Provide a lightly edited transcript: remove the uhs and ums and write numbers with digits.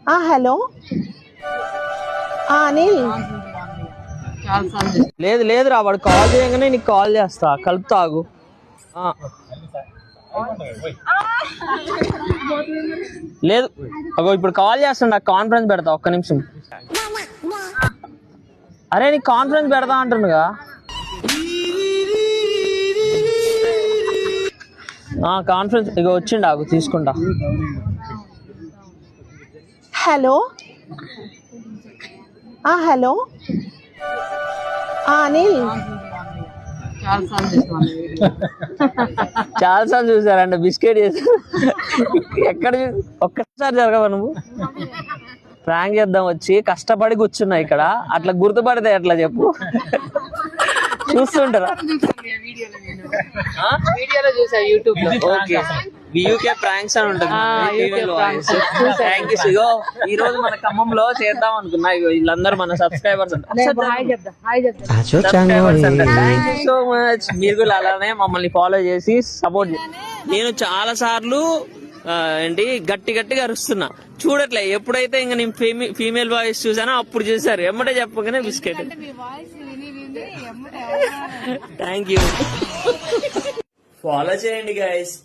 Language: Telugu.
హలో అనిల్. లేదు లేదురా, వాడు కాల్ చేయగానే నీకు కాల్ చేస్తా, కలుపుతాగు. లేదు అగో ఇప్పుడు కాల్ చేస్తాను, నాకు కాన్ఫరెన్స్ పెడతా, ఒక్క నిమిషం. అరే నీకు కాన్ఫరెన్స్ పెడతా అంటుండగా. కాన్ఫరెన్స్ ఇగో వచ్చిండు, ఆగు తీసుకుంటా. Hello hello Anil. చాలా సార్లు చూసారండి, బిస్కెట్ చేసి ఎక్కడ ఒక్కసారి జరగవా నువ్వు? ప్రాంక్ చేద్దాం వచ్చి కష్టపడి కూర్చున్నా ఇక్కడ, అట్లా గుర్తుపడితే ఎట్లా చెప్పు? చూస్తుంటారా? ఓకే, యూకే ప్రాంక్స్ అని ఉంటుంది. ఈ రోజు మన ఖమ్మంలో చేద్దాం అనుకున్నా. వీళ్ళందరూ మన సబ్స్క్రైబర్స్ అంట. Thank you so much. మీరు కూడా అలానే మమ్మల్ని ఫాలో చేసి సపోర్ట్. నేను చాలా సార్లు ఏంటి గట్టిగా అరుస్తున్నా, చూడట్లే. ఎప్పుడైతే ఇంకా నేను ఫీమేల్ వాయిస్ చూసానో అప్పుడు చూసారు, ఎమ్మటే చెప్పగానే బిస్కెట్. Thank you. ఫాలో చేయండి గైస్.